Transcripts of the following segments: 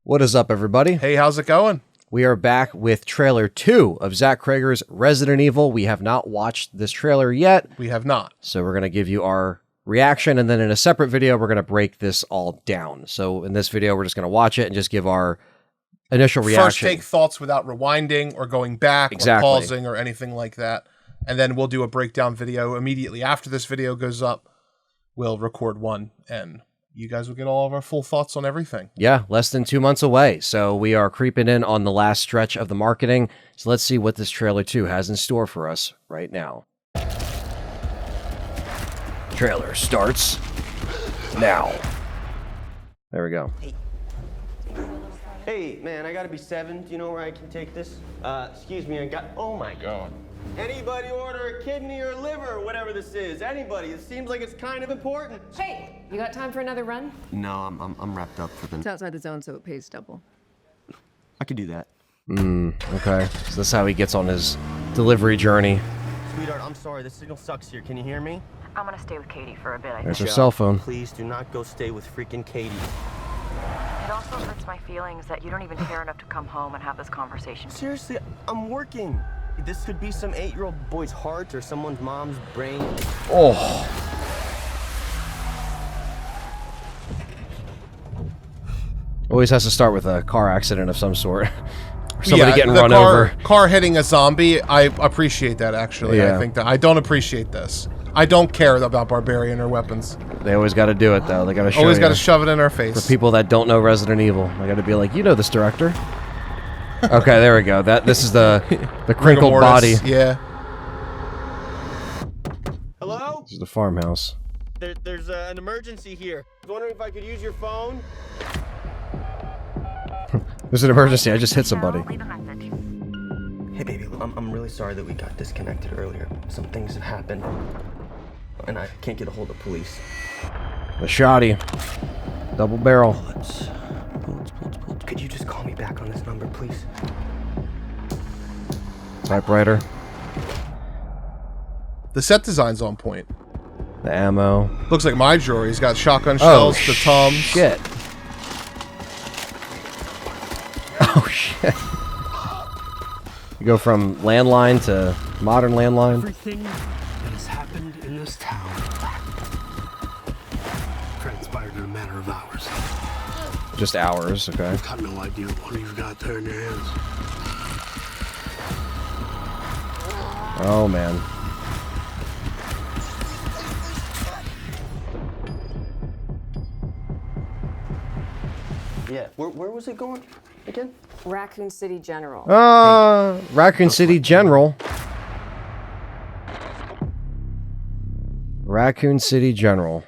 What is up, everybody? Hey, how's it going? We are back with trailer 2 of Zach Cregger's Resident Evil. We have not watched this trailer yet. We have not. So we're going to give you our reaction, and then in a separate video, we're going to break this all down. So in this video, we're just going to watch it and just give our initial reaction. First take thoughts without rewinding or going back or pausing or anything like that. And then we'll do a breakdown video immediately after this video goes up. We'll record one and you guys will get all of our full thoughts on everything. Yeah, less than 2 months away. So we are creeping in on the last stretch of the marketing. So let's see what this trailer 2 has in store for us right now. Trailer starts now. There we go. Hey, man, I gotta be 7. Do you know where I can take this? Excuse me, oh my God. Anybody order a kidney or liver or whatever this is? Anybody? It seems like it's kind of important. Hey, you got time for another run? No, I'm wrapped up for the... It's outside the zone, so it pays double. I could do that. Okay. So that's how he gets on his delivery journey. Sweetheart, I'm sorry, the signal sucks here. Can you hear me? I'm gonna stay with Katie for a bit, I There's think. her cell phone. Please do not go stay with freaking Katie. It also hurts my feelings that you don't even care enough to come home and have this conversation. Seriously, I'm working. This could be some 8-year-old boy's heart or someone's mom's brain. Oh. Always has to start with a car accident of some sort. Or somebody getting run over. Car hitting a zombie, I appreciate that, actually. Yeah. I think that I don't appreciate this. I don't care about Barbarian or weapons. They always got to do it, though. They got to show Always got to you. shove it in our face. For people that don't know Resident Evil, they got to be like, you know this director. Okay, there we go. This is the crinkled body. Yeah. Hello? This is the farmhouse. There's an emergency here. I was wondering if I could use your phone. There's an emergency. I just hit somebody. Leave a message. Hey, baby, I'm really sorry that we got disconnected earlier. Some things have happened, and I can't get a hold of police. The shoddy. Double barrel. Bullets. Could you just call me back on this number, please? Typewriter. The set design's on point. The ammo. Looks like my drawer. He's got shotgun shells, the Toms. Shit. Oh, shit. You go from landline to modern landline. Everything that has happened in this town transpired in a matter of hours. Just hours, okay. I've got no idea what you've got there in your hands. Oh, man. Yeah, where was it going again? Raccoon City General. Raccoon City General. Raccoon City General.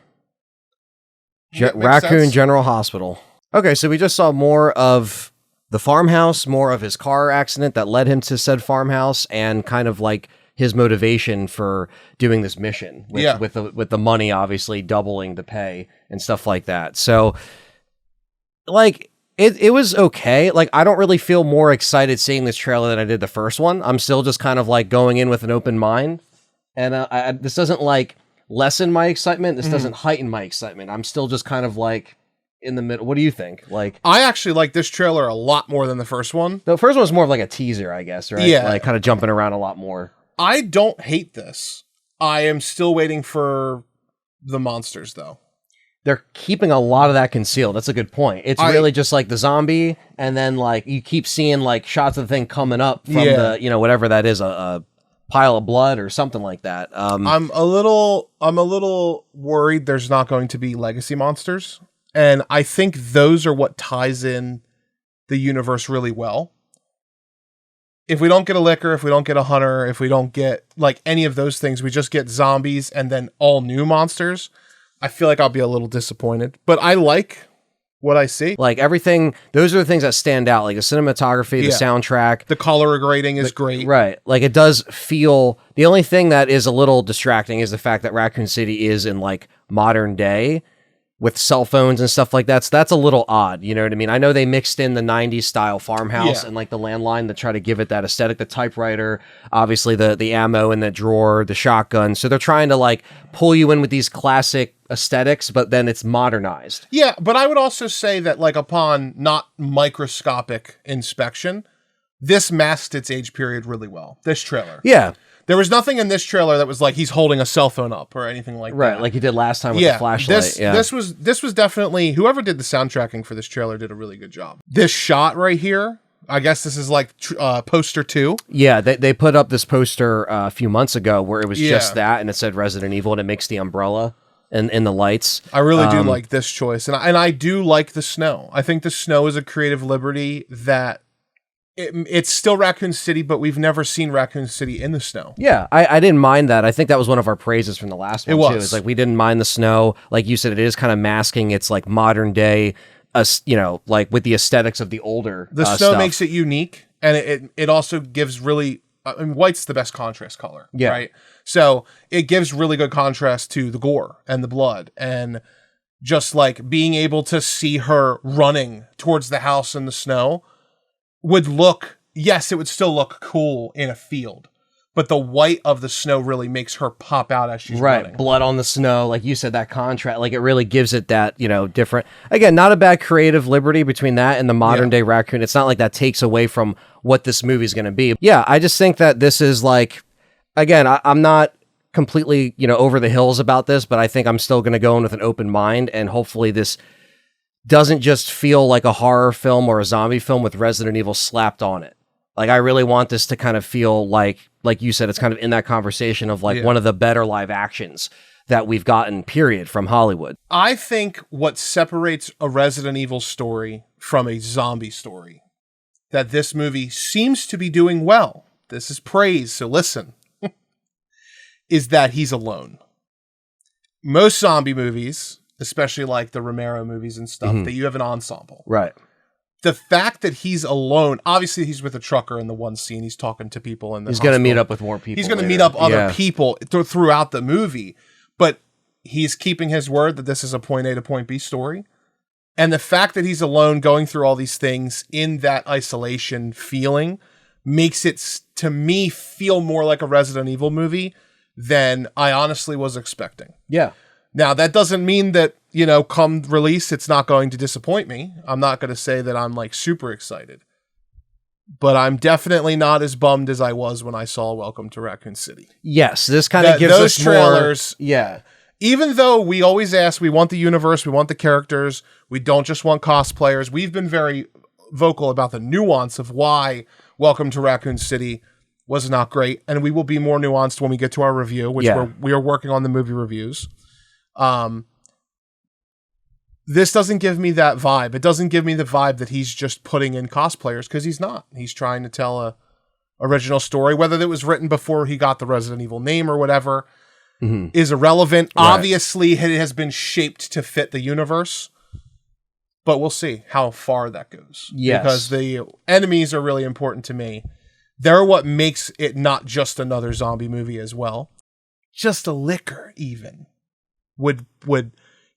Raccoon sense. General Hospital. Okay, so we just saw more of the farmhouse, more of his car accident that led him to said farmhouse, and kind of like his motivation for doing this mission with the money obviously doubling the pay and stuff like that. So like it was okay. Like I don't really feel more excited seeing this trailer than I did the first one. I'm still just kind of like going in with an open mind, and this doesn't like lessen my excitement. This doesn't heighten my excitement. I'm still just kind of like in the middle. What do you think? Like, I actually like this trailer a lot more than the first one. The first one was more of like a teaser, I guess, right? Yeah. Like kind of jumping around a lot more. I don't hate this. I am still waiting for the monsters, though. They're keeping a lot of that concealed. That's a good point. It's really just like the zombie, and then like you keep seeing like shots of the thing coming up from the, you know, whatever that is, a pile of blood or something like that. I'm a little worried there's not going to be legacy monsters. And I think those are what ties in the universe really well. If we don't get a licker, if we don't get a hunter, if we don't get like any of those things, we just get zombies and then all new monsters, I feel like I'll be a little disappointed. But I like what I see. Like everything, those are the things that stand out, like the cinematography, the soundtrack. The color grading is great. Right. Like it does feel, the only thing that is a little distracting is the fact that Raccoon City is in like modern day. with cell phones and stuff like that. So that's a little odd. You know what I mean? I know they mixed in the 90s style farmhouse and like the landline to try to give it that aesthetic, the typewriter, obviously the ammo in the drawer, the shotgun. So they're trying to like pull you in with these classic aesthetics, but then it's modernized. Yeah, but I would also say that like upon not microscopic inspection, this masked its age period really well. This trailer. Yeah. There was nothing in this trailer that was like he's holding a cell phone up or anything like that. Right, like he did last time with the flashlight. This was definitely, whoever did the soundtracking for this trailer did a really good job. This shot right here, I guess this is like poster 2. Yeah, they put up this poster a few months ago where it was just that, and it said Resident Evil, and it makes the umbrella and the lights. I really do like this choice, and I do like the snow. I think the snow is a creative liberty that it's still Raccoon City, but we've never seen Raccoon City in the snow. Yeah, I didn't mind that. I think that was one of our praises from the last one, too. It's like, we didn't mind the snow. Like you said, it is kind of masking its like modern day, like with the aesthetics of the older The snow stuff. makes it unique, and it also gives really, I mean, white's the best contrast color, right? So it gives really good contrast to the gore and the blood, and just like being able to see her running towards the house in the snow would look, yes, it would still look cool in a field, but the white of the snow really makes her pop out as she's running. Blood on the snow, like you said, that contrast, like it really gives it that, different. Again, not a bad creative liberty between that and the modern day Raccoon. It's not like that takes away from what this movie is going to be. Yeah, I just think that this is like, again, I'm not completely, over the hills about this, but I think I'm still going to go in with an open mind, and hopefully this doesn't just feel like a horror film or a zombie film with Resident Evil slapped on it. Like, I really want this to kind of feel like you said, it's kind of in that conversation of like one of the better live actions that we've gotten, period, from Hollywood. I think what separates a Resident Evil story from a zombie story, that this movie seems to be doing well, this is praise, so listen, is that he's alone. Most zombie movies, especially like the Romero movies and stuff, that you have an ensemble. Right. The fact that he's alone, obviously he's with a trucker in the one scene, he's talking to people in the He's going to meet up with more people. He's going to meet up other people throughout the movie, but he's keeping his word that this is a point A to point B story. And the fact that he's alone going through all these things in that isolation feeling makes it, to me, feel more like a Resident Evil movie than I honestly was expecting. Yeah. Now, that doesn't mean that, come release, it's not going to disappoint me. I'm not going to say that I'm like super excited, but I'm definitely not as bummed as I was when I saw Welcome to Raccoon City. Yes, this kind of gives those us trailers. More, yeah. Even though we always ask, we want the universe, we want the characters, we don't just want cosplayers. We've been very vocal about the nuance of why Welcome to Raccoon City was not great, and we will be more nuanced when we get to our review, which we are working on the movie reviews. This doesn't give me that vibe. It doesn't give me the vibe that he's just putting in cosplayers, because he's not. He's trying to tell a original story, whether it was written before he got the Resident Evil name or whatever, is irrelevant. Right. Obviously, it has been shaped to fit the universe, but we'll see how far that goes. Yes. Because the enemies are really important to me. They're what makes it not just another zombie movie as well. Just a liquor, even, would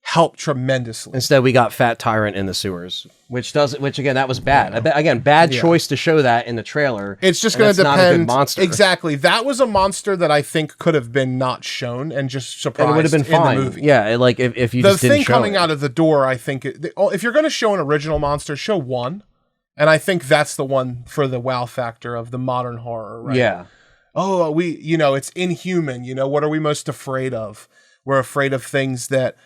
help tremendously. Instead, we got Fat Tyrant in the sewers, which again, that was bad. Again, bad choice to show that in the trailer. It's just going to depend. Not a good monster. Exactly. That was a monster that I think could have been not shown and just surprised. And it would have been fine. In the movie. Yeah, like if you the just didn't thing show coming it. out of the door, I think if you're going to show an original monster, show one, and I think that's the one for the wow factor of the modern horror. Right? Yeah. Oh, it's inhuman. What are we most afraid of? We're afraid of things that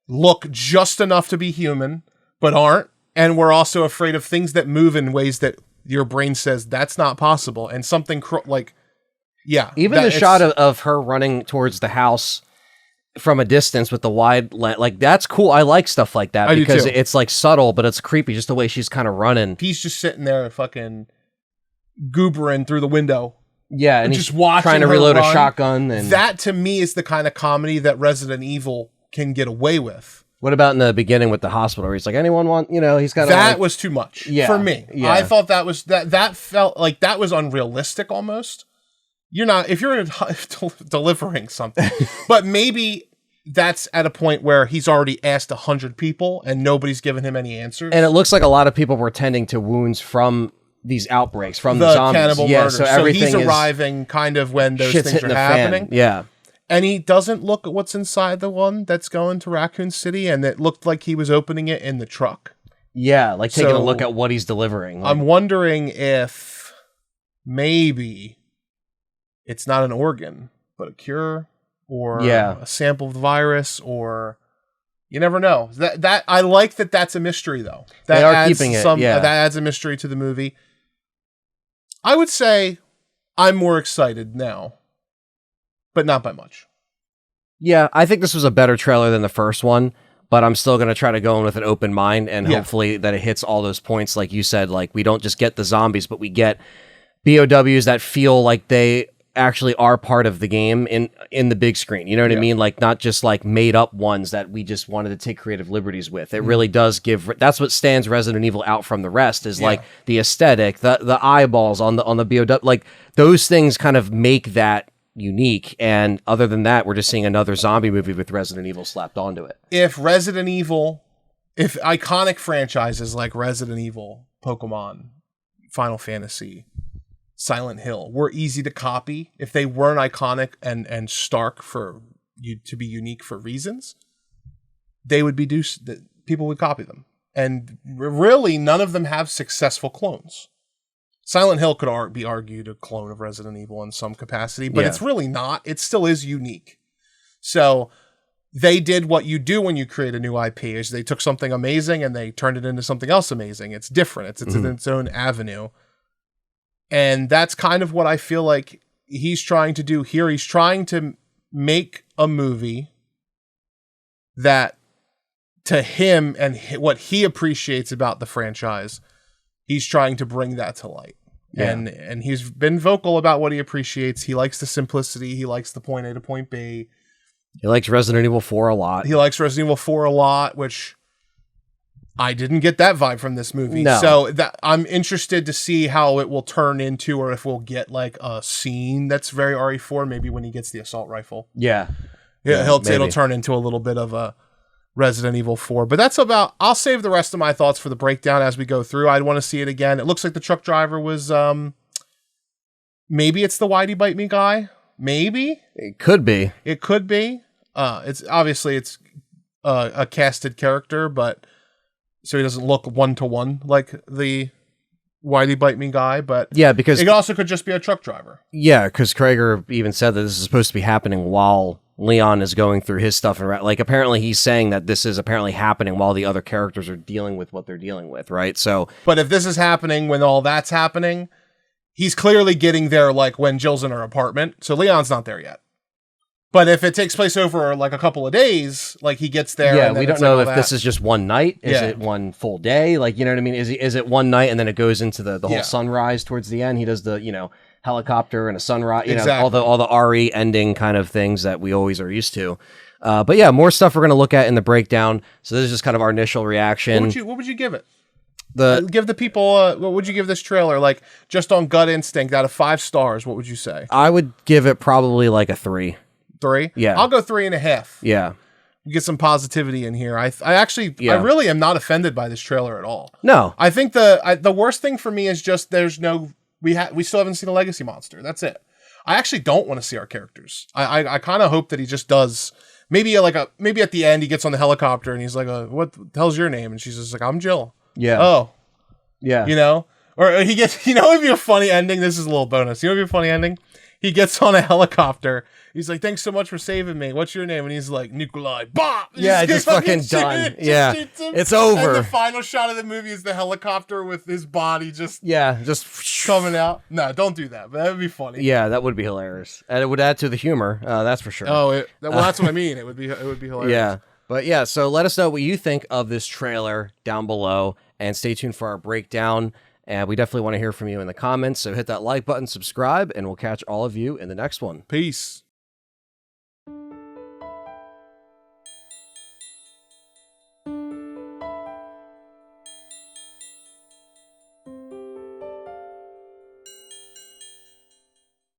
look just enough to be human, but aren't. And we're also afraid of things that move in ways that your brain says that's not possible. And something even the shot of her running towards the house from a distance with the wide lens, like that's cool. I like stuff like that because it's like subtle, but it's creepy just the way she's kind of running. He's just sitting there fucking goobering through the window. Yeah, and just watching trying to her reload run. a shotgun. And that to me is the kind of comedy that Resident Evil can get away with. What about in the beginning with the hospital where he's like, anyone want, he's got that was too much for me. Yeah. I thought that felt like that was unrealistic almost. You're not, if you're delivering something, but maybe that's at a point where he's already asked 100 people and nobody's given him any answers. And it looks like a lot of people were tending to wounds from these outbreaks, from the zombies. Cannibal yeah, murders. so everything he's arriving kind of when those shit's things hitting are the happening. fan. Yeah. And he doesn't look at what's inside the one that's going to Raccoon City, and it looked like he was opening it in the truck. Yeah, like taking a So, look at what he's delivering. Like, I'm wondering if maybe it's not an organ, but a cure or a sample of the virus, or you never know. That I like that that's a mystery, though. That they are adds keeping it. that adds a mystery to the movie. I would say I'm more excited now, but not by much. Yeah, I think this was a better trailer than the first one, but I'm still going to try to go in with an open mind, and hopefully that it hits all those points. Like you said, like we don't just get the zombies, but we get BOWs that feel like they actually are part of the game in the big screen. You know what I mean? Like not just like made up ones that we just wanted to take creative liberties with. It really does give, that's what stands Resident Evil out from the rest, is like the aesthetic, the eyeballs on the BOW, like those things kind of make that unique. And other than that, we're just seeing another zombie movie with Resident Evil slapped onto it. If iconic franchises like Resident Evil, Pokemon, Final Fantasy, Silent Hill were easy to copy, if they weren't iconic and stark for you to be unique for reasons, they would be people would copy them. And really, none of them have successful clones. Silent Hill could be argued a clone of Resident Evil in some capacity, but it's really not. It still is unique. So they did what you do when you create a new IP, is they took something amazing and they turned it into something else amazing. It's different. It's in its own avenue. And that's kind of what I feel like he's trying to do here. He's trying to make a movie that, to him and what he appreciates about the franchise, he's trying to bring that to light. Yeah. And he's been vocal about what he appreciates. He likes the simplicity. He likes the point A to point B. He likes Resident Evil 4 a lot. He likes Resident Evil 4 a lot, which I didn't get that vibe from this movie. No. So I'm interested to see how it will turn into, or if we'll get like a scene that's very RE4, maybe when he gets the assault rifle. Yeah. It'll turn into a little bit of a Resident Evil 4. But I'll save the rest of my thoughts for the breakdown as we go through. I'd want to see it again. It looks like the truck driver was, maybe it's the Whitey Bite Me guy. Maybe. It could be. It's obviously it's a casted character, but so he doesn't look 1-to-1 like the Whitey Bite Me guy, but yeah, because it also could just be a truck driver. Yeah, because Cregger even said that this is supposed to be happening while Leon is going through his stuff, and like apparently he's saying that this is apparently happening while the other characters are dealing with what they're dealing with, right? So, but if this is happening when all that's happening, he's clearly getting there like when Jill's in her apartment. So Leon's not there yet. But if it takes place over like a couple of days, like he gets there. Yeah, we don't know if this is just one night. Is it one full day? Like, you know what I mean? Is it one night and then it goes into the whole sunrise towards the end? He does the, helicopter and a sunrise, know, all the RE ending kind of things that we always are used to. But yeah, more stuff we're going to look at in the breakdown. So this is just kind of our initial reaction. What would you give it? Give the people, what would you give this trailer? Like, just on gut instinct, out of 5 stars, what would you say? I would give it probably like a 3. 3? Yeah. I'll go 3.5. Yeah. Get some positivity in here. I really am not offended by this trailer at all. No. I think the worst thing for me is just we still haven't seen a legacy monster. That's it. I actually don't want to see our characters. I kind of hope that he just does maybe at the end he gets on the helicopter and he's like, what the hell's your name? And she's just like, I'm Jill. Yeah. Oh. Yeah. Or he gets, it'd be a funny ending. This is a little bonus. It'd be a funny ending. He gets on a helicopter. He's like, thanks so much for saving me. What's your name? And he's like, Nikolai. Bop! Yeah, just fucking done. Yeah. It's over. And the final shot of the movie is the helicopter with his body just coming out. No, don't do that. But that would be funny. Yeah, that would be hilarious. And it would add to the humor. That's for sure. Oh, that's what I mean. It would be hilarious. Yeah. But yeah, so let us know what you think of this trailer down below, and stay tuned for our breakdown. And we definitely want to hear from you in the comments. So hit that like button, subscribe, and we'll catch all of you in the next one. Peace.